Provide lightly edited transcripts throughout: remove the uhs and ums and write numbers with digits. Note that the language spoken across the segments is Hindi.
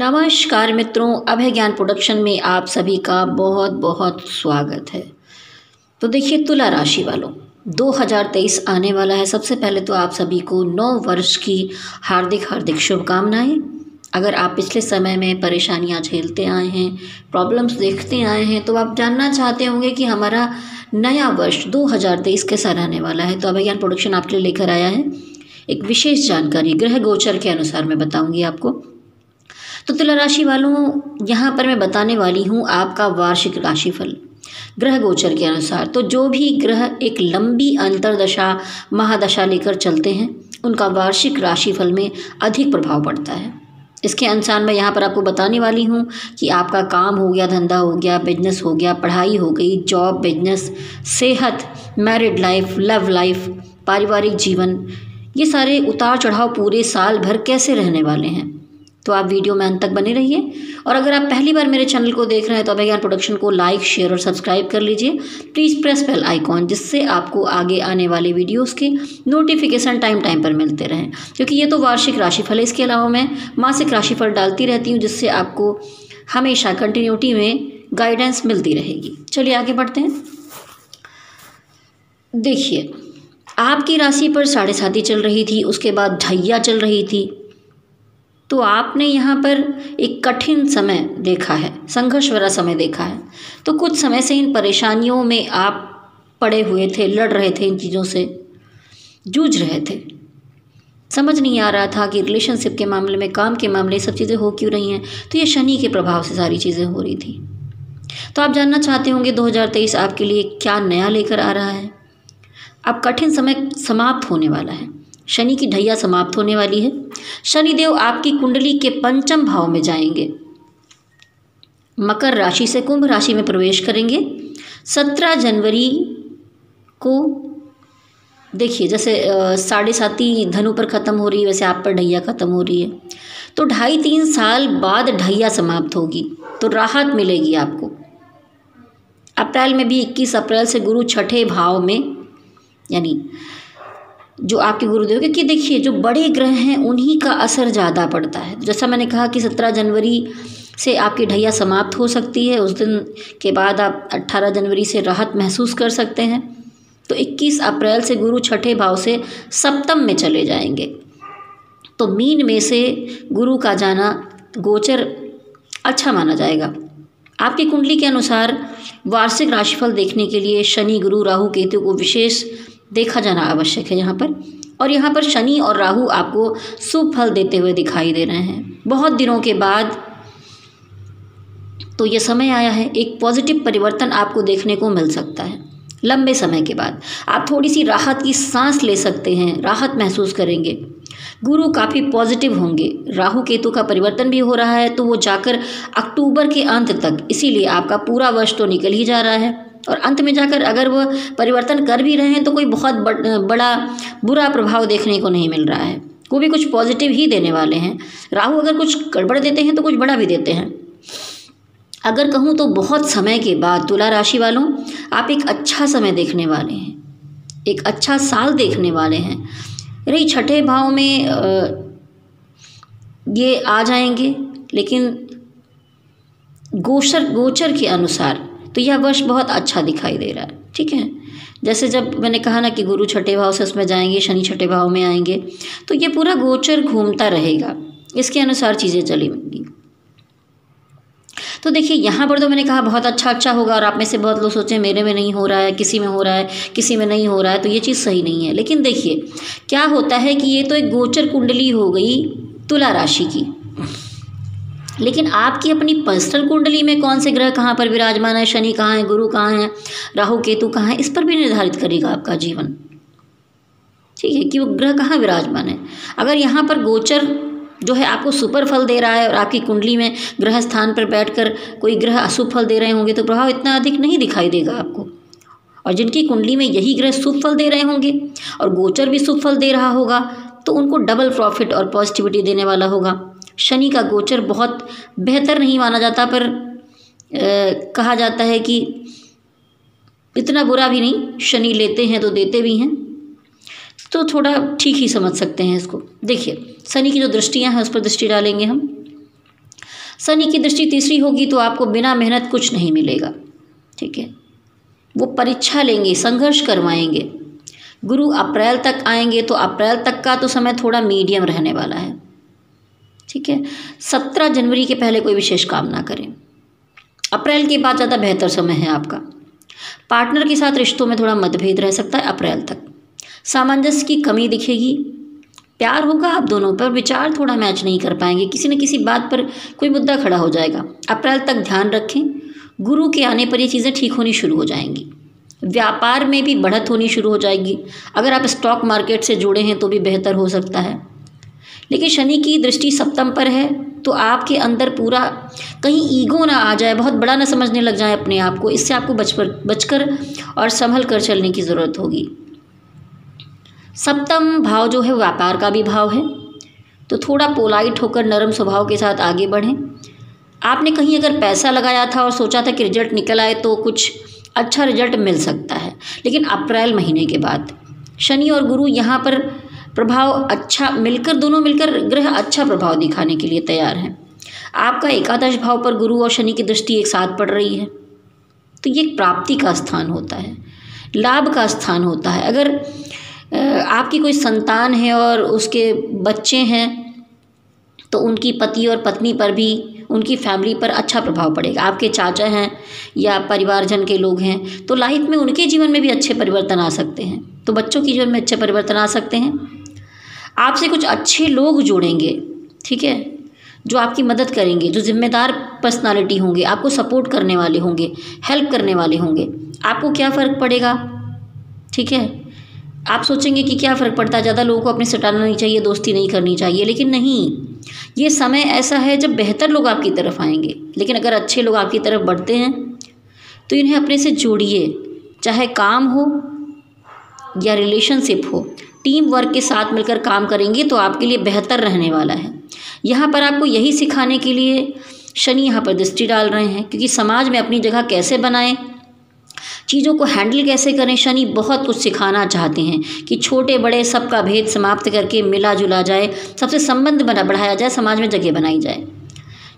नमस्कार मित्रों, अभय ज्ञान प्रोडक्शन में आप सभी का बहुत बहुत स्वागत है। तो देखिए, तुला राशि वालों, 2023 आने वाला है। सबसे पहले तो आप सभी को नव वर्ष की हार्दिक हार्दिक शुभकामनाएं। अगर आप पिछले समय में परेशानियां झेलते आए हैं, प्रॉब्लम्स देखते आए हैं, तो आप जानना चाहते होंगे कि हमारा नया वर्ष 2023 कैसा रहने वाला है। तो अभय ज्ञान प्रोडक्शन आपके लिए लेकर आया है एक विशेष जानकारी, ग्रह गोचर के अनुसार मैं बताऊंगी आपको। तो तुला राशि वालों, यहाँ पर मैं बताने वाली हूँ आपका वार्षिक राशिफल ग्रह गोचर के अनुसार। तो जो भी ग्रह एक लंबी अंतरदशा महादशा लेकर चलते हैं, उनका वार्षिक राशिफल में अधिक प्रभाव पड़ता है। इसके अनुसार मैं यहाँ पर आपको बताने वाली हूँ कि आपका काम हो गया, धंधा हो गया, बिजनेस हो गया, पढ़ाई हो गई, जॉब, बिजनेस, सेहत, मैरिड लाइफ, लव लाइफ, पारिवारिक जीवन, ये सारे उतार चढ़ाव पूरे साल भर कैसे रहने वाले हैं। तो आप वीडियो में अंत तक बने रहिए। और अगर आप पहली बार मेरे चैनल को देख रहे हैं तो अभय ज्ञान प्रोडक्शन को लाइक, शेयर और सब्सक्राइब कर लीजिए। प्लीज़ प्रेस बेल आइकॉन, जिससे आपको आगे आने वाले वीडियोस के नोटिफिकेशन टाइम पर मिलते रहें, क्योंकि ये तो वार्षिक राशिफल है। इसके अलावा मैं मासिक राशिफल डालती रहती हूँ, जिससे आपको हमेशा कंटिन्यूटी में गाइडेंस मिलती रहेगी। चलिए आगे बढ़ते हैं। देखिए, आपकी राशि पर 7.5 चल रही थी, उसके बाद ढैया चल रही थी। तो आपने यहाँ पर एक कठिन समय देखा है, संघर्ष भरा समय देखा है। तो कुछ समय से इन परेशानियों में आप पड़े हुए थे, लड़ रहे थे, इन चीज़ों से जूझ रहे थे। समझ नहीं आ रहा था कि रिलेशनशिप के मामले में, काम के मामले, सब चीज़ें हो क्यों रही हैं। तो ये शनि के प्रभाव से सारी चीज़ें हो रही थी। तो आप जानना चाहते होंगे 2023 आपके लिए क्या नया लेकर आ रहा है। अब कठिन समय समाप्त होने वाला है, शनि की ढैया समाप्त होने वाली है। शनिदेव आपकी कुंडली के 5वें भाव में जाएंगे, मकर राशि से कुंभ राशि में प्रवेश करेंगे 17 जनवरी को। देखिए, जैसे 7.5 धनु पर ख़त्म हो रही है, वैसे आप पर ढैया ख़त्म हो रही है। तो 2.5-3 साल बाद ढैया समाप्त होगी, तो राहत मिलेगी आपको। अप्रैल में भी 21 अप्रैल से गुरु 6ठे भाव में, यानी जो आपके गुरुदेव, क्योंकि देखिए जो बड़े ग्रह हैं उन्हीं का असर ज़्यादा पड़ता है। जैसा मैंने कहा कि 17 जनवरी से आपकी ढैया समाप्त हो सकती है, उस दिन के बाद आप 18 जनवरी से राहत महसूस कर सकते हैं। तो 21 अप्रैल से गुरु 6ठे भाव से सप्तम में चले जाएंगे। तो मीन में से गुरु का जाना गोचर अच्छा माना जाएगा। आपकी कुंडली के अनुसार वार्षिक राशिफल देखने के लिए शनि, गुरु, राहु, केतु को विशेष देखा जाना आवश्यक है यहाँ पर। और यहाँ पर शनि और राहु आपको शुभ फल देते हुए दिखाई दे रहे हैं। बहुत दिनों के बाद तो ये समय आया है, एक पॉजिटिव परिवर्तन आपको देखने को मिल सकता है। लंबे समय के बाद आप थोड़ी सी राहत की सांस ले सकते हैं, राहत महसूस करेंगे। गुरु काफ़ी पॉजिटिव होंगे, राहु केतु का परिवर्तन भी हो रहा है, तो वो जाकर अक्टूबर के अंत तक, इसीलिए आपका पूरा वर्ष तो निकल ही जा रहा है। और अंत में जाकर अगर वो परिवर्तन कर भी रहे हैं तो कोई बहुत बड़ा बुरा प्रभाव देखने को नहीं मिल रहा है। वो भी कुछ पॉजिटिव ही देने वाले हैं। राहु अगर कुछ गड़बड़ देते हैं तो कुछ बड़ा भी देते हैं। अगर कहूँ तो बहुत समय के बाद तुला राशि वालों, आप एक अच्छा समय देखने वाले हैं, एक अच्छा साल देखने वाले हैं। रही 6ठे भाव में ये आ जाएंगे, लेकिन गोचर के अनुसार तो यह वर्ष बहुत अच्छा दिखाई दे रहा है। ठीक है, जैसे जब मैंने कहा ना कि गुरु 6ठे भाव से उसमें जाएंगे, शनि 6ठे भाव में आएंगे, तो ये पूरा गोचर घूमता रहेगा, इसके अनुसार चीज़ें चलेंगी। तो देखिए, यहाँ पर तो मैंने कहा बहुत अच्छा होगा। और आप में से बहुत लोग सोचें मेरे में नहीं हो रहा है, किसी में हो रहा है, किसी में नहीं हो रहा है, तो ये चीज़ सही नहीं है। लेकिन देखिए क्या होता है कि ये तो एक गोचर कुंडली हो गई तुला राशि की, लेकिन आपकी अपनी पर्सनल कुंडली में कौन से ग्रह कहाँ पर विराजमान है, शनि कहाँ है, गुरु कहाँ है, राहु केतु कहाँ है, इस पर भी निर्धारित करेगा आपका जीवन। ठीक है, कि वो ग्रह कहाँ विराजमान है। अगर यहाँ पर गोचर जो है आपको सुपर फल दे रहा है और आपकी कुंडली में ग्रह स्थान पर बैठकर कोई ग्रह अशुभ फल दे रहे होंगे, तो प्रभाव इतना अधिक नहीं दिखाई देगा आपको। और जिनकी कुंडली में यही ग्रह शुभ फल दे रहे होंगे और गोचर भी शुभ फल दे रहा होगा, तो उनको डबल प्रॉफिट और पॉजिटिविटी देने वाला होगा। शनि का गोचर बहुत बेहतर नहीं माना जाता, पर कहा जाता है कि इतना बुरा भी नहीं, शनि लेते हैं तो देते भी हैं, तो थोड़ा ठीक ही समझ सकते हैं इसको। देखिए, शनि की जो दृष्टियां हैं उस पर दृष्टि डालेंगे हम। शनि की दृष्टि तीसरी होगी तो आपको बिना मेहनत कुछ नहीं मिलेगा, ठीक है। वो परीक्षा लेंगे, संघर्ष करवाएंगे। गुरु अप्रैल तक आएंगे तो अप्रैल तक का तो समय थोड़ा मीडियम रहने वाला है, ठीक है। 17 जनवरी के पहले कोई विशेष काम ना करें। अप्रैल के बाद ज़्यादा बेहतर समय है आपका। पार्टनर के साथ रिश्तों में थोड़ा मतभेद रह सकता है अप्रैल तक। सामंजस्य की कमी दिखेगी। प्यार होगा आप दोनों पर, विचार थोड़ा मैच नहीं कर पाएंगे, किसी न किसी बात पर कोई मुद्दा खड़ा हो जाएगा। अप्रैल तक ध्यान रखें। गुरु के आने पर ये चीज़ें ठीक होनी शुरू हो जाएंगी। व्यापार में भी बढ़त होनी शुरू हो जाएगी। अगर आप स्टॉक मार्केट से जुड़े हैं तो भी बेहतर हो सकता है। लेकिन शनि की दृष्टि सप्तम पर है तो आपके अंदर पूरा कहीं ईगो ना आ जाए, बहुत बड़ा ना समझने लग जाए अपने आप को। इससे आपको बचकर और संभल कर चलने की ज़रूरत होगी। सप्तम भाव जो है व्यापार का भी भाव है, तो थोड़ा पोलाइट होकर नरम स्वभाव के साथ आगे बढ़ें। आपने कहीं अगर पैसा लगाया था और सोचा था कि रिजल्ट निकल आए तो कुछ अच्छा रिजल्ट मिल सकता है, लेकिन अप्रैल महीने के बाद शनि और गुरु यहाँ पर प्रभाव अच्छा मिलकर, दोनों मिलकर ग्रह अच्छा प्रभाव दिखाने के लिए तैयार हैं। आपका एकादश भाव पर गुरु और शनि की दृष्टि एक साथ पड़ रही है, तो ये प्राप्ति का स्थान होता है, लाभ का स्थान होता है। अगर आपकी कोई संतान है और उसके बच्चे हैं तो उनकी पति और पत्नी पर भी, उनकी फैमिली पर अच्छा प्रभाव पड़ेगा। आपके चाचा हैं या परिवारजन के लोग हैं तो लाइफ में उनके जीवन में भी अच्छे परिवर्तन आ सकते हैं, तो बच्चों के जीवन में अच्छे परिवर्तन आ सकते हैं। आपसे कुछ अच्छे लोग जुड़ेंगे, ठीक है, जो आपकी मदद करेंगे, जो जिम्मेदार पर्सनालिटी होंगे, आपको सपोर्ट करने वाले होंगे, हेल्प करने वाले होंगे। आपको क्या फ़र्क पड़ेगा, ठीक है। आप सोचेंगे कि क्या फ़र्क पड़ता है, ज़्यादा लोगों को अपने से टालना नहीं चाहिए, दोस्ती नहीं करनी चाहिए, लेकिन नहीं, ये समय ऐसा है जब बेहतर लोग आपकी तरफ आएंगे। लेकिन अगर अच्छे लोग आपकी तरफ बढ़ते हैं तो इन्हें अपने से जोड़िए, चाहे काम हो या रिलेशनशिप हो। टीम वर्क के साथ मिलकर काम करेंगे तो आपके लिए बेहतर रहने वाला है। यहाँ पर आपको यही सिखाने के लिए शनि यहाँ पर दृष्टि डाल रहे हैं, क्योंकि समाज में अपनी जगह कैसे बनाएं, चीज़ों को हैंडल कैसे करें, शनि बहुत कुछ सिखाना चाहते हैं कि छोटे बड़े सबका भेद समाप्त करके मिला जुला जाए, सबसे संबंध बढ़ाया जाए, समाज में जगह बनाई जाए।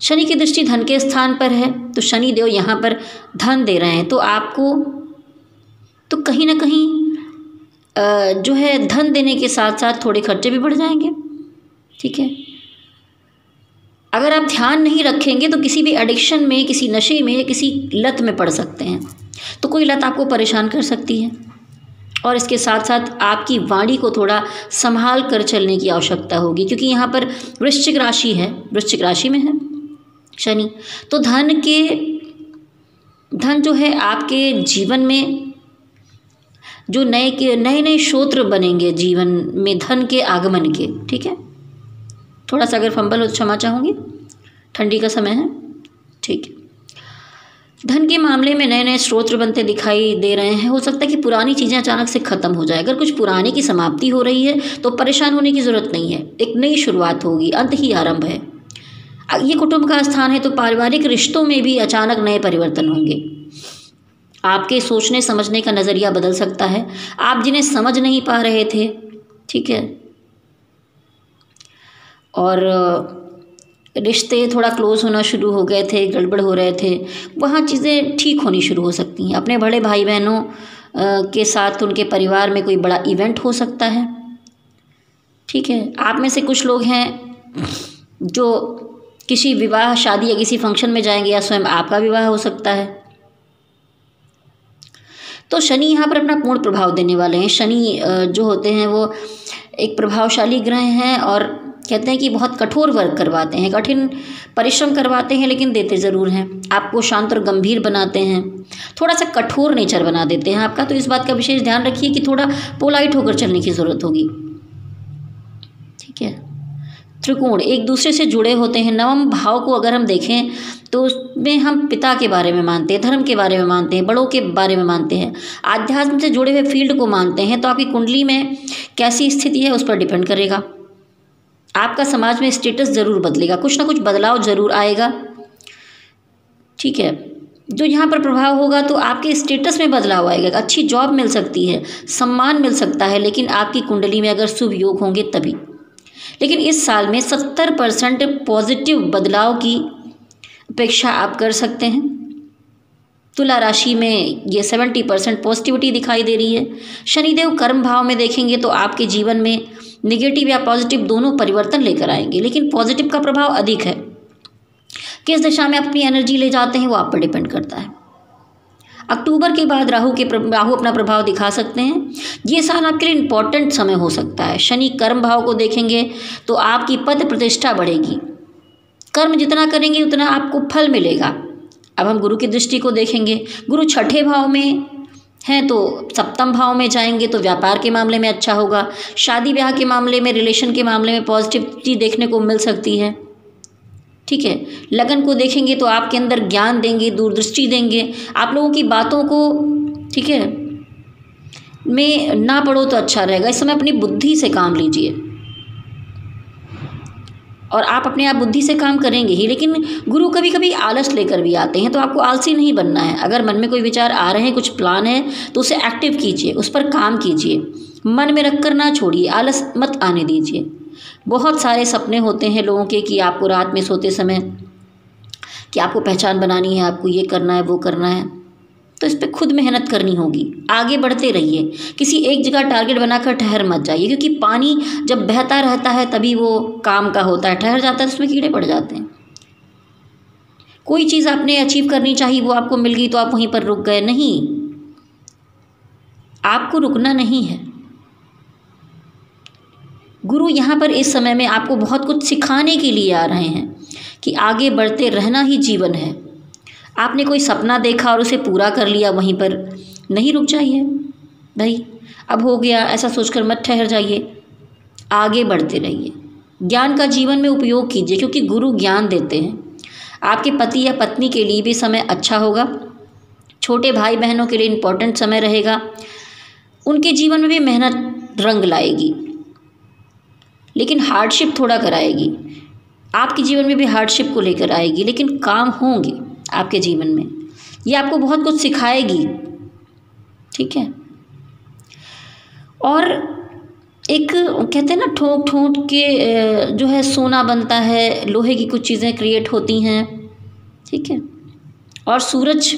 शनि की दृष्टि धन के स्थान पर है तो शनि देव यहाँ पर धन दे रहे हैं, तो आपको तो कहीं ना कहीं जो है धन देने के साथ साथ थोड़े खर्चे भी बढ़ जाएंगे, ठीक है। अगर आप ध्यान नहीं रखेंगे तो किसी भी एडिक्शन में, किसी नशे में, किसी लत में पड़ सकते हैं, तो कोई लत आपको परेशान कर सकती है। और इसके साथ साथ आपकी वाणी को थोड़ा संभाल कर चलने की आवश्यकता होगी, क्योंकि यहाँ पर वृश्चिक राशि है, वृश्चिक राशि में है शनि, तो धन जो है आपके जीवन में जो नए स्रोत बनेंगे जीवन में धन के आगमन के, ठीक है। थोड़ा सा अगर फंबल हो तो क्षमा चाहूँगी, ठंडी का समय है, ठीक है। धन के मामले में नए स्रोत बनते दिखाई दे रहे हैं। हो सकता है कि पुरानी चीज़ें अचानक से ख़त्म हो जाए। अगर कुछ पुराने की समाप्ति हो रही है तो परेशान होने की ज़रूरत नहीं है, एक नई शुरुआत होगी, अंत ही आरंभ है। ये कुटुंब का स्थान है तो पारिवारिक रिश्तों में भी अचानक नए परिवर्तन होंगे। आपके सोचने समझने का नज़रिया बदल सकता है, आप जिन्हें समझ नहीं पा रहे थे, ठीक है, और रिश्ते थोड़ा क्लोज होना शुरू हो गए थे, गड़बड़ हो रहे थे, वहाँ चीज़ें ठीक होनी शुरू हो सकती हैं। अपने बड़े भाई बहनों के साथ उनके परिवार में कोई बड़ा इवेंट हो सकता है, ठीक है। आप में से कुछ लोग हैं जो किसी विवाह, शादी या किसी फंक्शन में जाएंगे, या स्वयं आपका विवाह हो सकता है। तो शनि यहाँ पर अपना पूर्ण प्रभाव देने वाले हैं। शनि जो होते हैं वो एक प्रभावशाली ग्रह हैं और कहते हैं कि बहुत कठोर वर्क करवाते हैं, कठिन परिश्रम करवाते हैं, लेकिन देते ज़रूर हैं। आपको शांत और गंभीर बनाते हैं, थोड़ा सा कठोर नेचर बना देते हैं आपका। तो इस बात का विशेष ध्यान रखिए कि थोड़ा पोलाइट होकर चलने की ज़रूरत होगी, ठीक है। त्रिकोण एक दूसरे से जुड़े होते हैं। नवम भाव को अगर हम देखें तो उसमें हम पिता के बारे में मानते हैं, धर्म के बारे में मानते हैं, बड़ों के बारे में मानते हैं, आध्यात्म से जुड़े हुए फील्ड को मानते हैं। तो आपकी कुंडली में कैसी स्थिति है उस पर डिपेंड करेगा। आपका समाज में स्टेटस ज़रूर बदलेगा, कुछ ना कुछ बदलाव ज़रूर आएगा, ठीक है। जो यहाँ पर प्रभाव होगा तो आपके स्टेटस में बदलाव आएगा, अच्छी जॉब मिल सकती है, सम्मान मिल सकता है, लेकिन आपकी कुंडली में अगर शुभ योग होंगे तभी। लेकिन इस साल में 70% पॉजिटिव बदलाव की अपेक्षा आप कर सकते हैं। तुला राशि में ये 70% पॉजिटिविटी दिखाई दे रही है। शनिदेव कर्म भाव में देखेंगे तो आपके जीवन में नेगेटिव या पॉजिटिव दोनों परिवर्तन लेकर आएंगे, लेकिन पॉजिटिव का प्रभाव अधिक है। किस दिशा में अपनी एनर्जी ले जाते हैं वो आप पर डिपेंड करता है। अक्टूबर के बाद राहु अपना प्रभाव दिखा सकते हैं। ये साल आपके लिए इम्पोर्टेंट समय हो सकता है। शनि कर्म भाव को देखेंगे तो आपकी पद प्रतिष्ठा बढ़ेगी। कर्म जितना करेंगे उतना आपको फल मिलेगा। अब हम गुरु की दृष्टि को देखेंगे। गुरु छठे भाव में हैं तो सप्तम भाव में जाएंगे तो व्यापार के मामले में अच्छा होगा। शादी ब्याह के मामले में, रिलेशन के मामले में पॉजिटिविटी देखने को मिल सकती है। ठीक है, लगन को देखेंगे तो आपके अंदर ज्ञान देंगे, दूरदृष्टि देंगे। आप लोगों की बातों को, ठीक है, में ना पड़ो तो अच्छा रहेगा। इस समय अपनी बुद्धि से काम लीजिए और आप अपने आप बुद्धि से काम करेंगे ही। लेकिन गुरु कभी कभी आलस लेकर भी आते हैं, तो आपको आलसी नहीं बनना है। अगर मन में कोई विचार आ रहे हैं, कुछ प्लान है, तो उसे एक्टिव कीजिए, उस पर काम कीजिए, मन में रख कर ना छोड़िए, आलस मत आने दीजिए। बहुत सारे सपने होते हैं लोगों के कि आपको रात में सोते समय कि आपको पहचान बनानी है, आपको ये करना है, वो करना है, तो इस पर खुद मेहनत करनी होगी। आगे बढ़ते रहिए, किसी एक जगह टारगेट बनाकर ठहर मत जाइए, क्योंकि पानी जब बहता रहता है तभी वो काम का होता है, ठहर जाता है तो उसमें कीड़े पड़ जाते हैं। कोई चीज़ आपने अचीव करनी चाहिए, वो आपको मिल गई तो आप वहीं पर रुक गए, नहीं, आपको रुकना नहीं है। गुरु यहाँ पर इस समय में आपको बहुत कुछ सिखाने के लिए आ रहे हैं कि आगे बढ़ते रहना ही जीवन है। आपने कोई सपना देखा और उसे पूरा कर लिया, वहीं पर नहीं रुक जाइए भाई, अब हो गया ऐसा सोचकर मत ठहर जाइए, आगे बढ़ते रहिए। ज्ञान का जीवन में उपयोग कीजिए, क्योंकि गुरु ज्ञान देते हैं। आपके पति या पत्नी के लिए भी समय अच्छा होगा। छोटे भाई बहनों के लिए इम्पोर्टेंट समय रहेगा। उनके जीवन में भी मेहनत रंग लाएगी, लेकिन हार्डशिप थोड़ा कराएगी। आपके जीवन में भी हार्डशिप को लेकर आएगी, लेकिन काम होंगे आपके जीवन में। ये आपको बहुत कुछ सिखाएगी, ठीक है। और एक कहते हैं ना, ठोक ठोक के जो है सोना बनता है, लोहे की कुछ चीज़ें क्रिएट होती हैं, ठीक है। और सूरज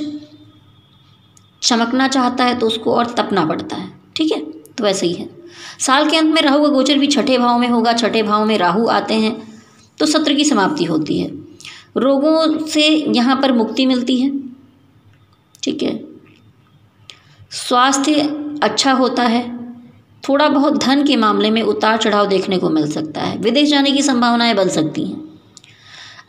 चमकना चाहता है तो उसको और तपना पड़ता है, ठीक है। तो वैसे ही है। साल के अंत में राहु का गोचर भी छठे भाव में होगा। छठे भाव में राहु आते हैं तो सत्र की समाप्ति होती है। रोगों से यहाँ पर मुक्ति मिलती है, ठीक है। स्वास्थ्य अच्छा होता है। थोड़ा बहुत धन के मामले में उतार चढ़ाव देखने को मिल सकता है। विदेश जाने की संभावनाएं बन सकती हैं।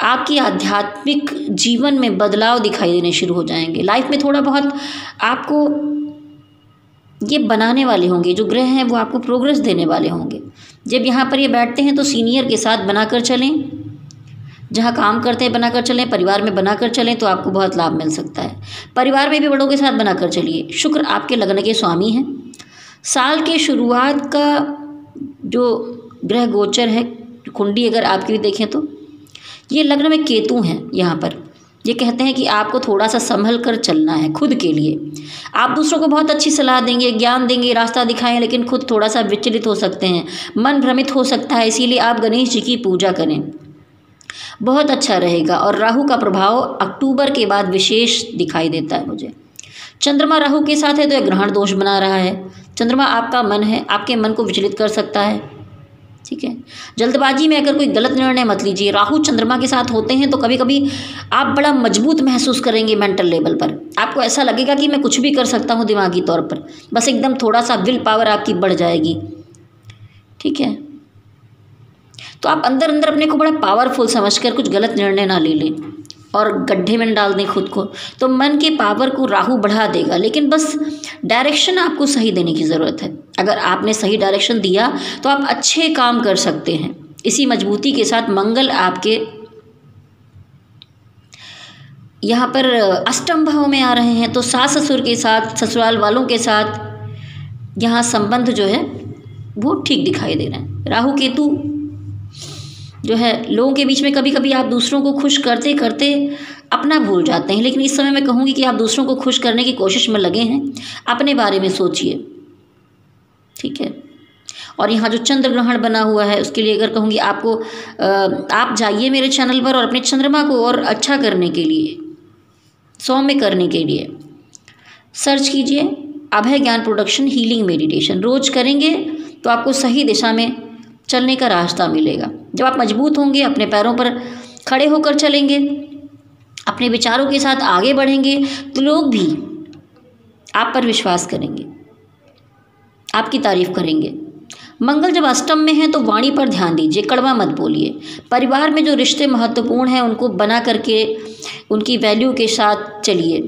आपकी आध्यात्मिक जीवन में बदलाव दिखाई देने शुरू हो जाएंगे। लाइफ में थोड़ा बहुत आपको ये बनाने वाले होंगे, जो ग्रह हैं वो आपको प्रोग्रेस देने वाले होंगे। जब यहाँ पर ये बैठते हैं तो सीनियर के साथ बनाकर चलें, जहाँ काम करते हैं बनाकर चलें, परिवार में बनाकर चलें तो आपको बहुत लाभ मिल सकता है। परिवार में भी बड़ों के साथ बनाकर चलिए। शुक्र आपके लग्न के स्वामी हैं। साल के शुरुआत का जो ग्रह गोचर है, कुंडली अगर आपकी भी देखें तो ये लग्न में केतु हैं। यहाँ पर ये कहते हैं कि आपको थोड़ा सा संभल कर चलना है खुद के लिए। आप दूसरों को बहुत अच्छी सलाह देंगे, ज्ञान देंगे, रास्ता दिखाएं, लेकिन खुद थोड़ा सा विचलित हो सकते हैं, मन भ्रमित हो सकता है। इसीलिए आप गणेश जी की पूजा करें, बहुत अच्छा रहेगा। और राहु का प्रभाव अक्टूबर के बाद विशेष दिखाई देता है मुझे। चंद्रमा राहु के साथ है तो यह ग्रहण दोष बना रहा है। चंद्रमा आपका मन है, आपके मन को विचलित कर सकता है, ठीक है। जल्दबाजी में अगर कोई गलत निर्णय मत लीजिए। राहु चंद्रमा के साथ होते हैं तो कभी कभी आप बड़ा मजबूत महसूस करेंगे मेंटल लेवल पर। आपको ऐसा लगेगा कि मैं कुछ भी कर सकता हूँ दिमागी तौर पर, बस एकदम थोड़ा सा विल पावर आपकी बढ़ जाएगी, ठीक है। तो आप अंदर अंदर अपने को बड़ा पावरफुल समझकर कुछ गलत निर्णय ना ले लें और गड्ढे में डाल दें खुद को। तो मन के पावर को राहु बढ़ा देगा, लेकिन बस डायरेक्शन आपको सही देने की ज़रूरत है। अगर आपने सही डायरेक्शन दिया तो आप अच्छे काम कर सकते हैं। इसी मजबूती के साथ मंगल आपके यहाँ पर अष्टम भाव में आ रहे हैं, तो सास ससुर के साथ, ससुराल वालों के साथ यहाँ संबंध जो है वो ठीक दिखाई दे रहे हैं। राहु केतु जो है लोगों के बीच में कभी कभी आप दूसरों को खुश करते करते अपना भूल जाते हैं, लेकिन इस समय मैं कहूँगी कि आप दूसरों को खुश करने की कोशिश में लगे हैं। अपने बारे में सोचिए, ठीक है। और यहाँ जो चंद्र ग्रहण बना हुआ है उसके लिए अगर कहूँगी आपको, आप जाइए मेरे चैनल पर और अपने चंद्रमा को और अच्छा करने के लिए, सौम्य करने के लिए सर्च कीजिए अभय ज्ञान प्रोडक्शन हीलिंग मेडिटेशन। रोज करेंगे तो आपको सही दिशा में चलने का रास्ता मिलेगा। जब आप मजबूत होंगे, अपने पैरों पर खड़े होकर चलेंगे, अपने विचारों के साथ आगे बढ़ेंगे, तो लोग भी आप पर विश्वास करेंगे, आपकी तारीफ करेंगे। मंगल जब अष्टम में है तो वाणी पर ध्यान दीजिए, कड़वा मत बोलिए। परिवार में जो रिश्ते महत्वपूर्ण हैं उनको बना करके उनकी वैल्यू के साथ चलिए।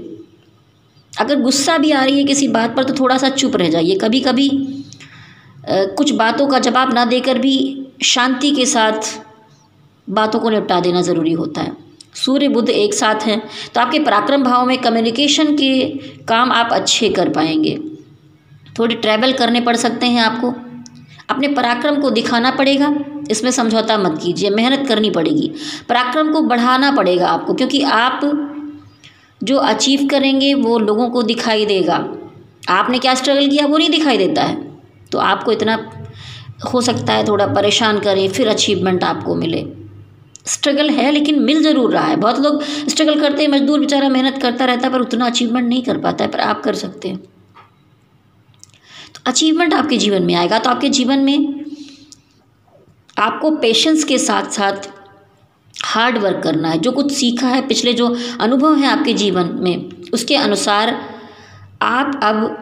अगर गुस्सा भी आ रही है किसी बात पर तो थोड़ा सा चुप रह जाइए। कभी कभी कुछ बातों का जवाब ना देकर भी शांति के साथ बातों को निपटा देना ज़रूरी होता है। सूर्य बुध एक साथ हैं तो आपके पराक्रम भाव में कम्युनिकेशन के काम आप अच्छे कर पाएंगे। थोड़ी ट्रैवल करने पड़ सकते हैं आपको, अपने पराक्रम को दिखाना पड़ेगा, इसमें समझौता मत कीजिए। मेहनत करनी पड़ेगी, पराक्रम को बढ़ाना पड़ेगा आपको, क्योंकि आप जो अचीव करेंगे वो लोगों को दिखाई देगा। आपने क्या स्ट्रगल किया वो नहीं दिखाई देता है, तो आपको इतना हो सकता है थोड़ा परेशान करें फिर अचीवमेंट आपको मिले। स्ट्रगल है लेकिन मिल ज़रूर रहा है। बहुत लोग स्ट्रगल करते हैं, मजदूर बेचारा मेहनत करता रहता है पर उतना अचीवमेंट नहीं कर पाता है, पर आप कर सकते हैं। तो अचीवमेंट आपके जीवन में आएगा। तो आपके जीवन में आपको पेशेंस के साथ साथ हार्ड वर्क करना है। जो कुछ सीखा है, पिछले जो अनुभव हैं आपके जीवन में, उसके अनुसार आप अब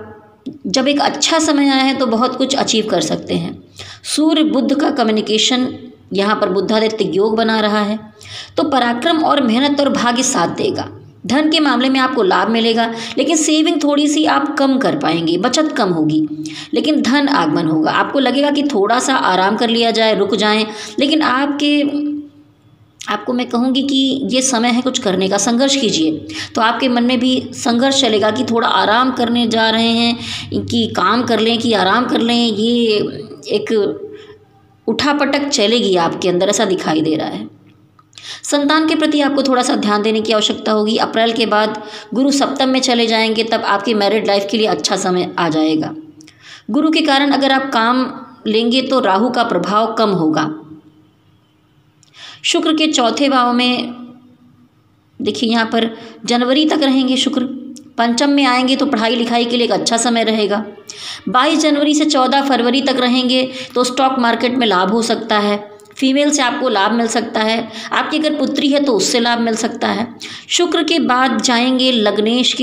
जब एक अच्छा समय आया है तो बहुत कुछ अचीव कर सकते हैं। सूर्य बुध का कम्युनिकेशन यहाँ पर बुधादित्य योग बना रहा है, तो पराक्रम और मेहनत और भाग्य साथ देगा। धन के मामले में आपको लाभ मिलेगा, लेकिन सेविंग थोड़ी सी आप कम कर पाएंगे, बचत कम होगी, लेकिन धन आगमन होगा। आपको लगेगा कि थोड़ा सा आराम कर लिया जाए, रुक जाएं, लेकिन आपको मैं कहूँगी कि ये समय है कुछ करने का। संघर्ष कीजिए तो आपके मन में भी संघर्ष चलेगा कि थोड़ा आराम करने जा रहे हैं, कि काम कर लें कि आराम कर लें। ये एक उठापटक चलेगी आपके अंदर, ऐसा दिखाई दे रहा है। संतान के प्रति आपको थोड़ा सा ध्यान देने की आवश्यकता होगी। अप्रैल के बाद गुरु सप्तम में चले जाएंगे, तब आपकी मैरिड लाइफ के लिए अच्छा समय आ जाएगा। गुरु के कारण अगर आप काम लेंगे तो राहु का प्रभाव कम होगा। शुक्र के चौथे भाव में देखिए यहाँ पर जनवरी तक रहेंगे शुक्र। पंचम में आएंगे तो पढ़ाई लिखाई के लिए एक अच्छा समय रहेगा। 22 जनवरी से 14 फरवरी तक रहेंगे तो स्टॉक मार्केट में लाभ हो सकता है। फीमेल से आपको लाभ मिल सकता है। आपकी अगर पुत्री है तो उससे लाभ मिल सकता है। शुक्र के बाद जाएंगे लग्नेश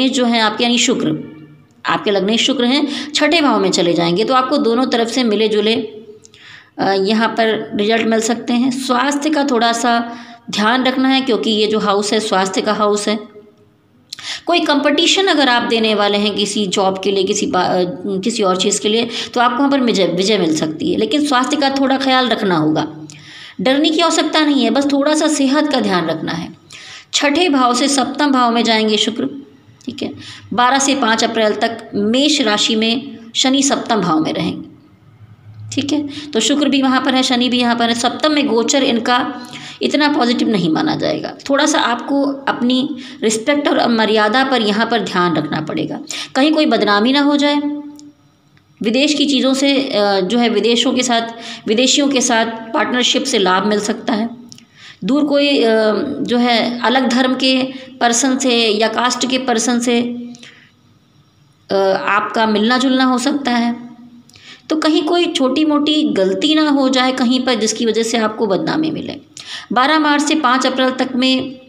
जो हैं आपके, यानी शुक्र, आपके लग्नेश शुक्र हैं, छठे भाव में चले जाएंगे, तो आपको दोनों तरफ से मिले जुले यहाँ पर रिजल्ट मिल सकते हैं। स्वास्थ्य का थोड़ा सा ध्यान रखना है, क्योंकि ये जो हाउस है स्वास्थ्य का हाउस है। कोई कंपटीशन अगर आप देने वाले हैं किसी जॉब के लिए, किसी और चीज़ के लिए, तो आपको वहाँ पर विजय मिल सकती है, लेकिन स्वास्थ्य का थोड़ा ख्याल रखना होगा। डरने की आवश्यकता नहीं है, बस थोड़ा सा सेहत का ध्यान रखना है। छठे भाव से सप्तम भाव में जाएंगे शुक्र, ठीक है। 12 से 5 अप्रैल तक मेष राशि में शनि सप्तम भाव में रहेंगे, ठीक है। तो शुक्र भी वहाँ पर है, शनि भी यहाँ पर है। सप्तम में गोचर इनका इतना पॉजिटिव नहीं माना जाएगा। थोड़ा सा आपको अपनी रिस्पेक्ट और मर्यादा पर यहाँ पर ध्यान रखना पड़ेगा, कहीं कोई बदनामी ना हो जाए। विदेश की चीज़ों से जो है विदेशियों के साथ पार्टनरशिप से लाभ मिल सकता है। दूर कोई जो है अलग धर्म के पर्सन से या कास्ट के पर्सन से आपका मिलना जुलना हो सकता है। तो कहीं कोई छोटी मोटी गलती ना हो जाए कहीं पर, जिसकी वजह से आपको बदनामी मिले। 12 मार्च से 5 अप्रैल तक में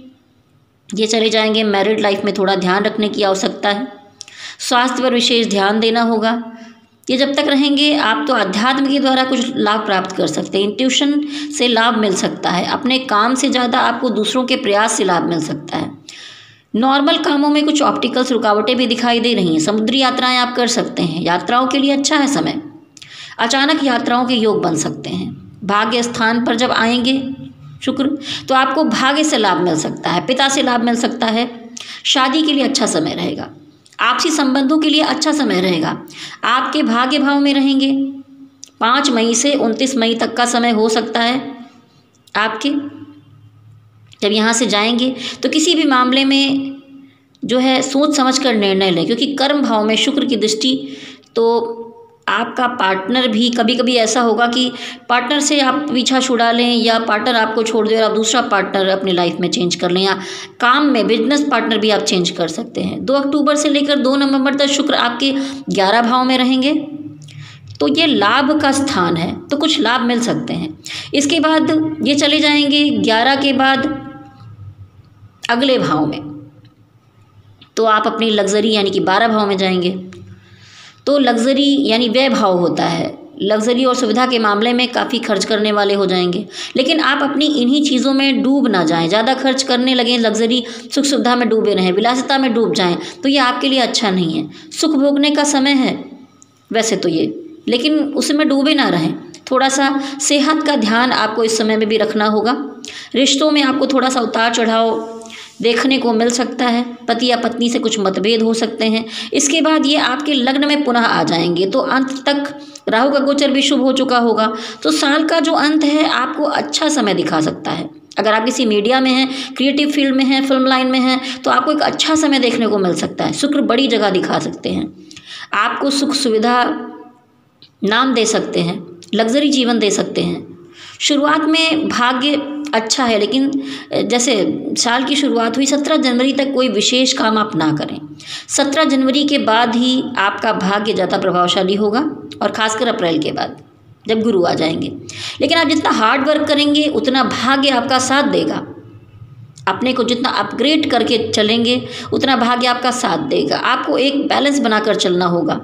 ये चले जाएंगे। मैरिड लाइफ में थोड़ा ध्यान रखने की आवश्यकता है। स्वास्थ्य पर विशेष ध्यान देना होगा। ये जब तक रहेंगे आप तो अध्यात्म के द्वारा कुछ लाभ प्राप्त कर सकते हैं। इंट्यूशन से लाभ मिल सकता है। अपने काम से ज़्यादा आपको दूसरों के प्रयास से लाभ मिल सकता है। नॉर्मल कामों में कुछ ऑप्टिकल्स रुकावटें भी दिखाई दे रही हैं। समुद्री यात्राएं आप कर सकते हैं। यात्राओं के लिए अच्छा है समय। अचानक यात्राओं के योग बन सकते हैं। भाग्य स्थान पर जब आएंगे शुक्र, तो आपको भाग्य से लाभ मिल सकता है, पिता से लाभ मिल सकता है। शादी के लिए अच्छा समय रहेगा। आपसी संबंधों के लिए अच्छा समय रहेगा। आपके भाग्य भाव में रहेंगे। 5 मई से 29 मई तक का समय हो सकता है आपके। जब यहाँ से जाएंगे तो किसी भी मामले में जो है सोच समझ कर निर्णय लें, क्योंकि कर्म भाव में शुक्र की दृष्टि तो आपका पार्टनर भी कभी कभी ऐसा होगा कि पार्टनर से आप पीछा छुड़ा लें या पार्टनर आपको छोड़ दे और आप दूसरा पार्टनर अपनी लाइफ में चेंज कर लें, या काम में बिजनेस पार्टनर भी आप चेंज कर सकते हैं। 2 अक्टूबर से लेकर 2 नवंबर तक शुक्र आपके 11 भाव में रहेंगे, तो ये लाभ का स्थान है, तो कुछ लाभ मिल सकते हैं। इसके बाद ये चले जाएंगे 11 के बाद अगले भाव में, तो आप अपनी लग्जरी यानी कि 12 भाव में जाएंगे। तो लग्जरी यानी व्यय भाव होता है, लग्जरी और सुविधा के मामले में काफ़ी खर्च करने वाले हो जाएंगे, लेकिन आप अपनी इन्हीं चीज़ों में डूब ना जाएं। ज़्यादा खर्च करने लगें, लग्जरी सुख सुविधा में डूबे रहें, विलासिता में डूब जाएं, तो ये आपके लिए अच्छा नहीं है। सुख भोगने का समय है वैसे तो ये, लेकिन उसमें डूबे ना रहें। थोड़ा सा सेहत का ध्यान आपको इस समय में भी रखना होगा। रिश्तों में आपको थोड़ा सा उतार चढ़ाव देखने को मिल सकता है, पति या पत्नी से कुछ मतभेद हो सकते हैं। इसके बाद ये आपके लग्न में पुनः आ जाएंगे, तो अंत तक राहु का गोचर भी शुभ हो चुका होगा। तो साल का जो अंत है आपको अच्छा समय दिखा सकता है। अगर आप किसी मीडिया में हैं, क्रिएटिव फील्ड में हैं, फिल्म लाइन में हैं, तो आपको एक अच्छा समय देखने को मिल सकता है। शुक्र बड़ी जगह दिखा सकते हैं, आपको सुख सुविधा नाम दे सकते हैं, लग्जरी जीवन दे सकते हैं। शुरुआत में भाग्य अच्छा है, लेकिन जैसे साल की शुरुआत हुई 17 जनवरी तक कोई विशेष काम आप ना करें। 17 जनवरी के बाद ही आपका भाग्य ज़्यादा प्रभावशाली होगा, और ख़ासकर अप्रैल के बाद जब गुरु आ जाएंगे। लेकिन आप जितना हार्ड वर्क करेंगे उतना भाग्य आपका साथ देगा। अपने को जितना अपग्रेड करके चलेंगे उतना भाग्य आपका साथ देगा। आपको एक बैलेंस बनाकर चलना होगा,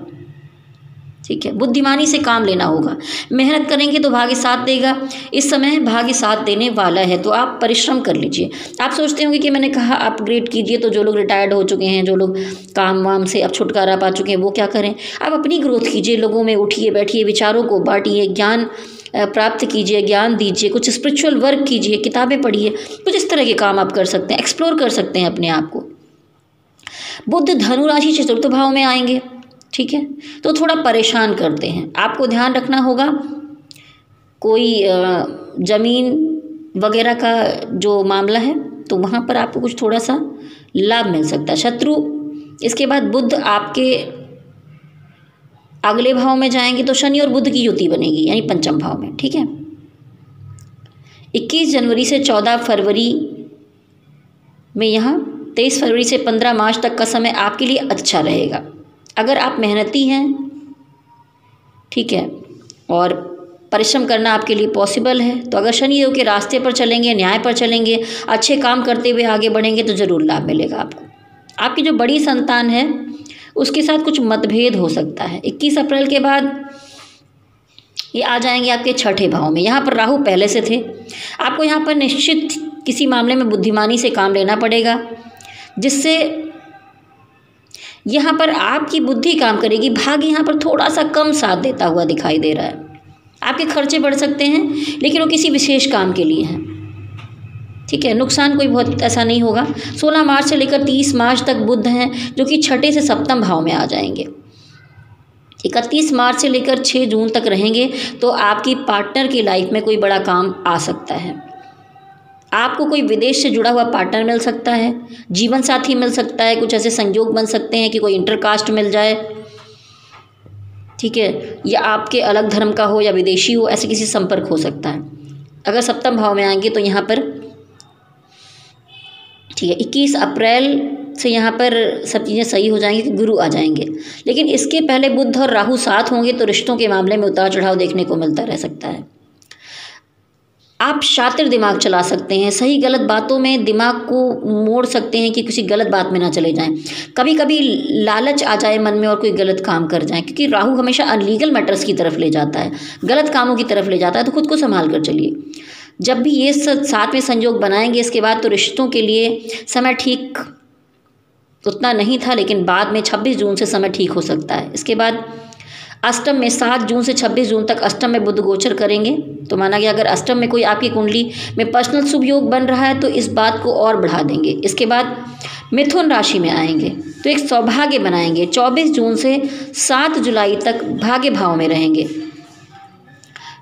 ठीक है। बुद्धिमानी से काम लेना होगा, मेहनत करेंगे तो भाग्य साथ देगा। इस समय भाग्य साथ देने वाला है, तो आप परिश्रम कर लीजिए। आप सोचते होंगे कि मैंने कहा अपग्रेड कीजिए, तो जो लोग रिटायर्ड हो चुके हैं, जो लोग काम वाम से अब छुटकारा पा चुके हैं, वो क्या करें? आप अपनी ग्रोथ कीजिए, लोगों में उठिए बैठिए, विचारों को बांटिए, ज्ञान प्राप्त कीजिए, ज्ञान दीजिए, कुछ स्पिरिचुअल वर्क कीजिए, किताबें पढ़िए, कुछ इस तरह के काम आप कर सकते हैं, एक्सप्लोर कर सकते हैं अपने आप को। बुध धनु राशि चतुर्थ भाव में आएंगे, ठीक है, तो थोड़ा परेशान करते हैं। आपको ध्यान रखना होगा, कोई ज़मीन वगैरह का जो मामला है तो वहाँ पर आपको कुछ थोड़ा सा लाभ मिल सकता है। शत्रु, इसके बाद बुध आपके अगले भाव में जाएंगे, तो शनि और बुध की युति बनेगी, यानी पंचम भाव में, ठीक है। 21 जनवरी से 14 फरवरी में यहाँ 23 फरवरी से 15 मार्च तक का समय आपके लिए अच्छा रहेगा। अगर आप मेहनती हैं, ठीक है, और परिश्रम करना आपके लिए पॉसिबल है, तो अगर शनि देव के रास्ते पर चलेंगे, न्याय पर चलेंगे, अच्छे काम करते हुए आगे बढ़ेंगे, तो ज़रूर लाभ मिलेगा आपको। आपकी जो बड़ी संतान है उसके साथ कुछ मतभेद हो सकता है। 21 अप्रैल के बाद ये आ जाएंगे आपके छठे भाव में। यहाँ पर राहु पहले से थे। आपको यहाँ पर निश्चित किसी मामले में बुद्धिमानी से काम लेना पड़ेगा, जिससे यहाँ पर आपकी बुद्धि काम करेगी। भाग्य यहाँ पर थोड़ा सा कम साथ देता हुआ दिखाई दे रहा है। आपके खर्चे बढ़ सकते हैं, लेकिन वो किसी विशेष काम के लिए हैं, ठीक है। नुकसान कोई बहुत ऐसा नहीं होगा। 16 मार्च से लेकर 30 मार्च तक बुध हैं, जो कि छठे से सप्तम भाव में आ जाएंगे। 31 मार्च से लेकर 6 जून तक रहेंगे, तो आपकी पार्टनर की लाइफ में कोई बड़ा काम आ सकता है। आपको कोई विदेश से जुड़ा हुआ पार्टनर मिल सकता है, जीवन साथी मिल सकता है, कुछ ऐसे संयोग बन सकते हैं कि कोई इंटरकास्ट मिल जाए, ठीक है, या आपके अलग धर्म का हो या विदेशी हो, ऐसे किसी संपर्क हो सकता है। अगर सप्तम भाव में आएंगे तो यहाँ पर, ठीक है, 21 अप्रैल से यहाँ पर सब चीज़ें सही हो जाएंगी कि गुरु आ जाएंगे। लेकिन इसके पहले बुध और राहु साथ होंगे, तो रिश्तों के मामले में उतार चढ़ाव देखने को मिलता रह सकता है। आप शातिर दिमाग चला सकते हैं, सही गलत बातों में दिमाग को मोड़ सकते हैं कि किसी गलत बात में ना चले जाएं। कभी कभी लालच आ जाए मन में और कोई गलत काम कर जाएं, क्योंकि राहु हमेशा अनलीगल मैटर्स की तरफ ले जाता है, गलत कामों की तरफ ले जाता है, तो खुद को संभाल कर चलिए। जब भी ये साथ में संयोग बनाएंगे इसके बाद, तो रिश्तों के लिए समय ठीक उतना नहीं था, लेकिन बाद में 26 जून से समय ठीक हो सकता है। इसके बाद अष्टम में 7 जून से 26 जून तक अष्टम में बुध गोचर करेंगे, तो माना गया अगर अष्टम में कोई आपकी कुंडली में पर्सनल शुभ योग बन रहा है तो इस बात को और बढ़ा देंगे। इसके बाद मिथुन राशि में आएंगे, तो एक सौभाग्य बनाएंगे। 24 जून से 7 जुलाई तक भाग्य भाव में रहेंगे।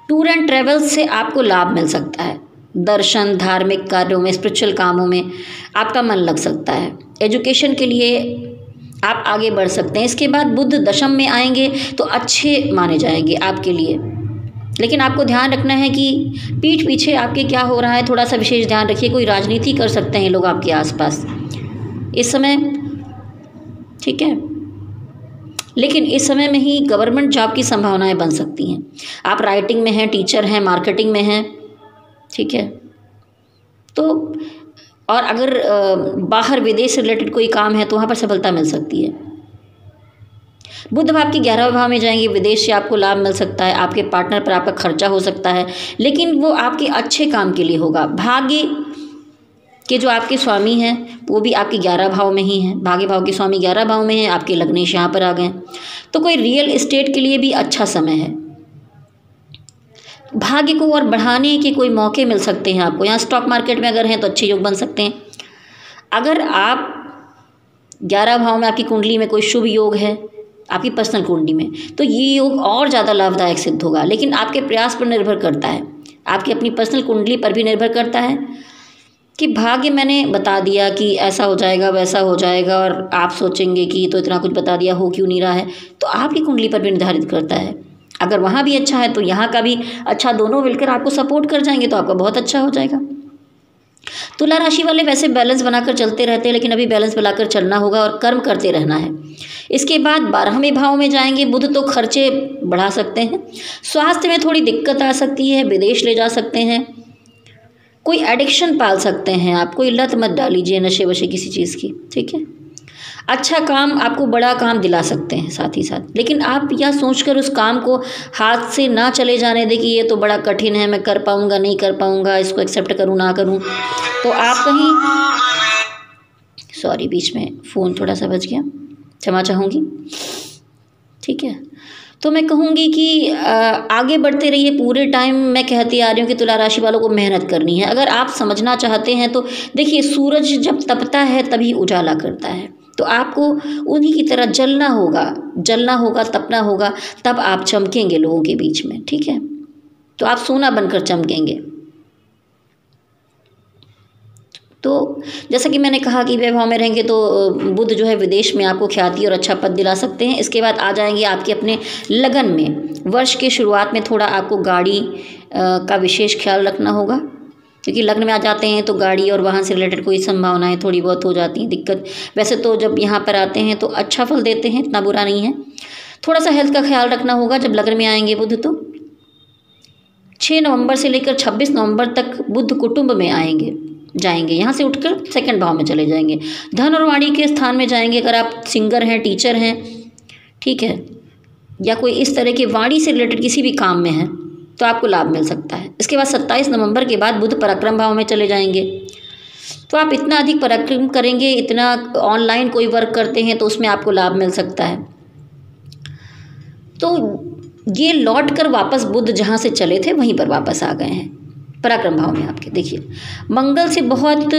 टूर एंड ट्रेवल से आपको लाभ मिल सकता है। दर्शन, धार्मिक कार्यों में, स्पिरिचुअल कामों में आपका मन लग सकता है। एजुकेशन के लिए आप आगे बढ़ सकते हैं। इसके बाद बुध दशम में आएंगे तो अच्छे माने जाएंगे आपके लिए, लेकिन आपको ध्यान रखना है कि पीठ पीछे आपके क्या हो रहा है, थोड़ा सा विशेष ध्यान रखिए। कोई राजनीति कर सकते हैं लोग आपके आसपास इस समय, ठीक है। लेकिन इस समय में ही गवर्नमेंट जॉब की संभावनाएं बन सकती हैं। आप राइटिंग में हैं, टीचर हैं, मार्केटिंग में हैं, ठीक है। तो और अगर बाहर विदेश से रिलेटेड कोई काम है तो वहाँ पर सफलता मिल सकती है। बुध आपके 11वें भाव में जाएंगे, विदेश से आपको लाभ मिल सकता है, आपके पार्टनर पर आपका खर्चा हो सकता है, लेकिन वो आपके अच्छे काम के लिए होगा। भाग्य के जो आपके स्वामी हैं वो भी आपके 11 भाव में ही हैं, भाग्य भाव के स्वामी 11 भाव में हैं, आपके लग्नेश यहाँ पर आ गए। तो कोई रियल एस्टेट के लिए भी अच्छा समय है। भाग्य को और बढ़ाने के कोई मौके मिल सकते हैं आपको। यहाँ स्टॉक मार्केट में अगर हैं तो अच्छे योग बन सकते हैं। अगर आप 11 भाव में आपकी कुंडली में कोई शुभ योग है आपकी पर्सनल कुंडली में, तो ये योग और ज़्यादा लाभदायक सिद्ध होगा, लेकिन आपके प्रयास पर निर्भर करता है, आपकी अपनी पर्सनल कुंडली पर भी निर्भर करता है कि भाग्य मैंने बता दिया कि ऐसा हो जाएगा वैसा हो जाएगा, और आप सोचेंगे कि तो इतना कुछ बता दिया, हो क्यों नहीं रहा है, तो आपकी कुंडली पर भी निर्धारित करता है। अगर वहाँ भी अच्छा है तो यहाँ का भी अच्छा, दोनों मिलकर आपको सपोर्ट कर जाएंगे तो आपका बहुत अच्छा हो जाएगा। तुला राशि वाले वैसे बैलेंस बनाकर चलते रहते हैं, लेकिन अभी बैलेंस बनाकर चलना होगा और कर्म करते रहना है। इसके बाद 12वें भाव में जाएंगे बुध, तो खर्चे बढ़ा सकते हैं, स्वास्थ्य में थोड़ी दिक्कत आ सकती है, विदेश ले जा सकते हैं, कोई एडिक्शन पाल सकते हैं आप, कोई लत मत डालीजिए नशे वशे किसी चीज़ की, ठीक है। अच्छा काम, आपको बड़ा काम दिला सकते हैं साथ ही साथ, लेकिन आप यह सोचकर उस काम को हाथ से ना चले जाने दें कि ये तो बड़ा कठिन है, मैं कर पाऊँगा नहीं कर पाऊँगा, इसको एक्सेप्ट करूँ ना करूँ। तो आप कहीं, सॉरी बीच में फ़ोन थोड़ा सा बज गया, क्षमा चाहूँगी, ठीक है। तो मैं कहूँगी कि आगे बढ़ते रहिए। पूरे टाइम मैं कहती आ रही हूँ कि तुला राशि वालों को मेहनत करनी है। अगर आप समझना चाहते हैं तो देखिए, सूरज जब तपता है तभी उजाला करता है, तो आपको उन्हीं की तरह जलना होगा, तपना होगा, तब आप चमकेंगे लोगों के बीच में, ठीक है। तो आप सोना बनकर चमकेंगे। तो जैसा कि मैंने कहा कि वैभव में रहेंगे तो बुध जो है विदेश में आपको ख्याति और अच्छा पद दिला सकते हैं। इसके बाद आ जाएंगे आपके अपने लगन में। वर्ष के शुरुआत में थोड़ा आपको गाड़ी का विशेष ख्याल रखना होगा, क्योंकि लग्न में आ जाते हैं तो गाड़ी और वाहन से रिलेटेड कोई संभावनाएं थोड़ी बहुत हो जाती हैं, दिक्कत। वैसे तो जब यहाँ पर आते हैं तो अच्छा फल देते हैं, इतना बुरा नहीं है। थोड़ा सा हेल्थ का ख्याल रखना होगा जब लग्न में आएंगे बुध। तो 6 नवंबर से लेकर 26 नवंबर तक बुध कुटुंब में जाएंगे, यहाँ से उठकर 2nd भाव में चले जाएंगे, धन और वाणी के स्थान में जाएंगे। अगर आप सिंगर हैं, टीचर हैं, ठीक है, या कोई इस तरह के वाणी से रिलेटेड किसी भी काम में है तो आपको लाभ मिल सकता है। इसके बाद 27 नवंबर के बाद बुध पराक्रम भाव में चले जाएंगे, तो आप इतना अधिक पराक्रम करेंगे, इतना ऑनलाइन कोई वर्क करते हैं तो उसमें आपको लाभ मिल सकता है। तो ये लौट कर वापस बुध जहाँ से चले थे वहीं पर वापस आ गए हैं पराक्रम भाव में आपके। देखिए, मंगल से बहुत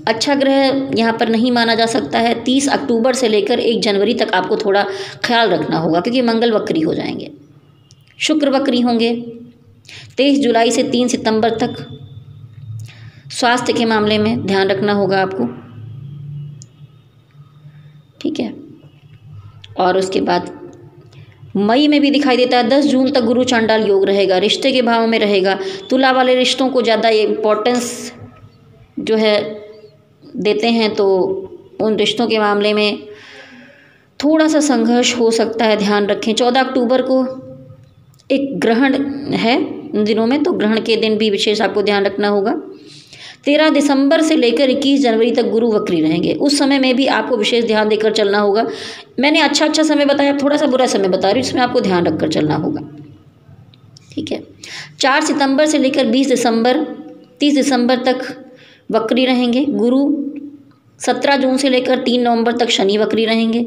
अच्छा ग्रह यहाँ पर नहीं माना जा सकता है। 30 अक्टूबर से लेकर 1 जनवरी तक आपको थोड़ा ख्याल रखना होगा, क्योंकि मंगल वक्री हो जाएंगे, शुक्र वक्री होंगे। 23 जुलाई से 3 सितंबर तक स्वास्थ्य के मामले में ध्यान रखना होगा आपको, ठीक है। और उसके बाद मई में भी दिखाई देता है 10 जून तक गुरु चांडाल योग रहेगा, रिश्ते के भाव में रहेगा। तुला वाले रिश्तों को ज़्यादा इम्पोर्टेंस जो है देते हैं, तो उन रिश्तों के मामले में थोड़ा सा संघर्ष हो सकता है, ध्यान रखें। 14 अक्टूबर को एक ग्रहण है इन दिनों में, तो ग्रहण के दिन भी विशेष आपको ध्यान रखना होगा। 13 दिसंबर से लेकर 21 जनवरी तक गुरु वक्री रहेंगे, उस समय में भी आपको विशेष ध्यान देकर चलना होगा। मैंने अच्छा समय बताया, थोड़ा सा बुरा समय बता रही हूँ, इसमें आपको ध्यान रखकर चलना होगा, ठीक है। 4 सितंबर से लेकर 30 दिसंबर तक वक्री रहेंगे गुरु। 17 जून से लेकर 3 नवंबर तक शनि वक्री रहेंगे।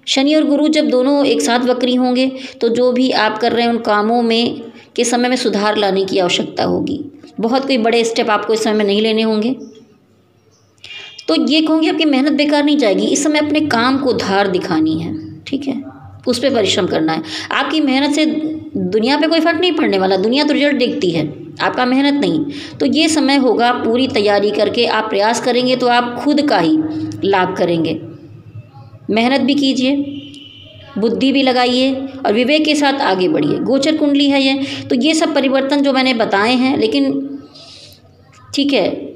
शनि और गुरु जब दोनों एक साथ वक्री होंगे तो जो भी आप कर रहे हैं उन कामों में के समय में सुधार लाने की आवश्यकता होगी। बहुत कोई बड़े स्टेप आपको इस समय में नहीं लेने होंगे। तो ये कहूँगी आपकी मेहनत बेकार नहीं जाएगी। इस समय अपने काम को धार दिखानी है, ठीक है, उस पर परिश्रम करना है। आपकी मेहनत से दुनिया पे कोई फर्क नहीं पड़ने वाला, दुनिया तो रिजल्ट देखती है, आपका मेहनत नहीं। तो ये समय होगा, पूरी तैयारी करके आप प्रयास करेंगे तो आप खुद का ही लाभ करेंगे। मेहनत भी कीजिए, बुद्धि भी लगाइए और विवेक के साथ आगे बढ़िए। गोचर कुंडली है ये, तो ये सब परिवर्तन जो मैंने बताए हैं, लेकिन ठीक है,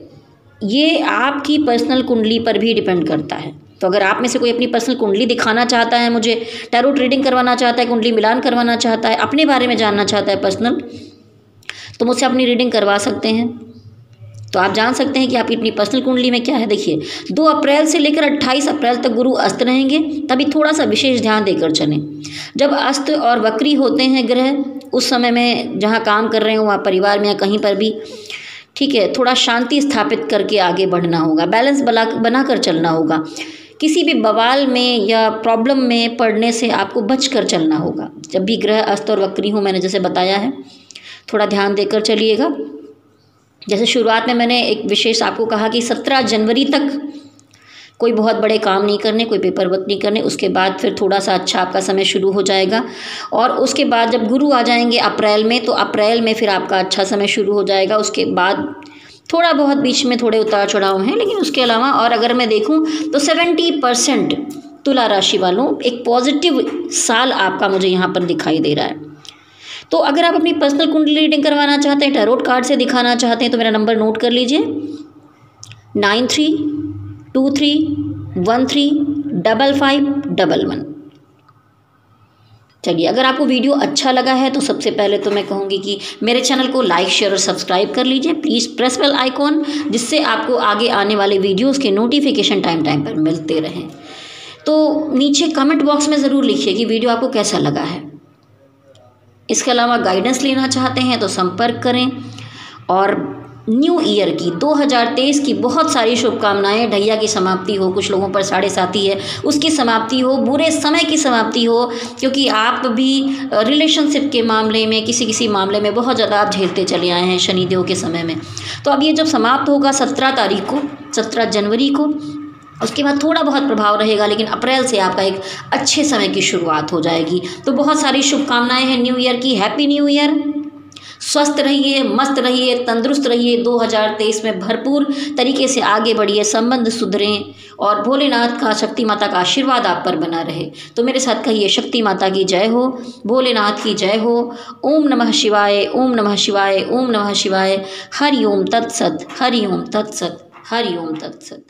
ये आपकी पर्सनल कुंडली पर भी डिपेंड करता है। तो अगर आप में से कोई अपनी पर्सनल कुंडली दिखाना चाहता है, मुझे टैरो रीडिंग करवाना चाहता है, कुंडली मिलान करवाना चाहता है, अपने बारे में जानना चाहता है पर्सनल, तो मुझसे अपनी रीडिंग करवा सकते हैं। तो आप जान सकते हैं कि आपकी अपनी पर्सनल कुंडली में क्या है। देखिए, 2 अप्रैल से लेकर 28 अप्रैल तक गुरु अस्त रहेंगे, तभी थोड़ा सा विशेष ध्यान देकर चलें। जब अस्त और वक्री होते हैं ग्रह, उस समय में जहाँ काम कर रहे हो वहाँ परिवार में या कहीं पर भी, ठीक है, थोड़ा शांति स्थापित करके आगे बढ़ना होगा, बैलेंस बनाकर चलना होगा। किसी भी बवाल में या प्रॉब्लम में पड़ने से आपको बच कर चलना होगा। जब भी ग्रह अस्त और वक्री हो, मैंने जैसे बताया है, थोड़ा ध्यान देकर चलिएगा। जैसे शुरुआत में मैंने एक विशेष आपको कहा कि 17 जनवरी तक कोई बहुत बड़े काम नहीं करने, कोई पेपर वर्क नहीं करने, उसके बाद फिर थोड़ा सा अच्छा आपका समय शुरू हो जाएगा। और उसके बाद जब गुरु आ जाएंगे अप्रैल में, तो अप्रैल में फिर आपका अच्छा समय शुरू हो जाएगा। उसके बाद थोड़ा बहुत बीच में थोड़े उतार चढ़ाव हैं, लेकिन उसके अलावा और अगर मैं देखूं तो 70% तुला राशि वालों एक पॉजिटिव साल आपका मुझे यहाँ पर दिखाई दे रहा है। तो अगर आप अपनी पर्सनल कुंडली रीडिंग करवाना चाहते हैं, टैरोट कार्ड से दिखाना चाहते हैं, तो मेरा नंबर नोट कर लीजिए, 9323135511। चलिए, अगर आपको वीडियो अच्छा लगा है तो सबसे पहले तो मैं कहूँगी कि मेरे चैनल को लाइक, शेयर और सब्सक्राइब कर लीजिए। प्लीज़ प्रेस बेल आइकॉन, जिससे आपको आगे आने वाले वीडियोस के नोटिफिकेशन टाइम पर मिलते रहें। तो नीचे कमेंट बॉक्स में ज़रूर लिखिए कि वीडियो आपको कैसा लगा है। इसके अलावा गाइडेंस लेना चाहते हैं तो संपर्क करें। और न्यू ईयर की 2023 की बहुत सारी शुभकामनाएं। ढैया की समाप्ति हो, कुछ लोगों पर 7.5 है, उसकी समाप्ति हो, बुरे समय की समाप्ति हो, क्योंकि आप भी रिलेशनशिप के मामले में, किसी मामले में बहुत ज़्यादा आप झेलते चले आए हैं शनिदेव के समय में। तो अब ये जब समाप्त होगा 17 तारीख को, 17 जनवरी को, उसके बाद थोड़ा बहुत प्रभाव रहेगा, लेकिन अप्रैल से आपका एक अच्छे समय की शुरुआत हो जाएगी। तो बहुत सारी शुभकामनाएं हैं न्यू ईयर की। Happy new year. स्वस्थ रहिए, मस्त रहिए, तंदुरुस्त रहिए। 2023 में भरपूर तरीके से आगे बढ़िए, संबंध सुधरें और भोलेनाथ का, शक्ति माता का आशीर्वाद आप पर बना रहे। तो मेरे साथ कहिए, शक्ति माता की जय हो, भोलेनाथ की जय हो। ओम नमः शिवाय, ओम नमः शिवाय, ओम नमः शिवाय। हरि ओम तत्सत, हरि ओम तत्सत, हरि ओम तत्सत।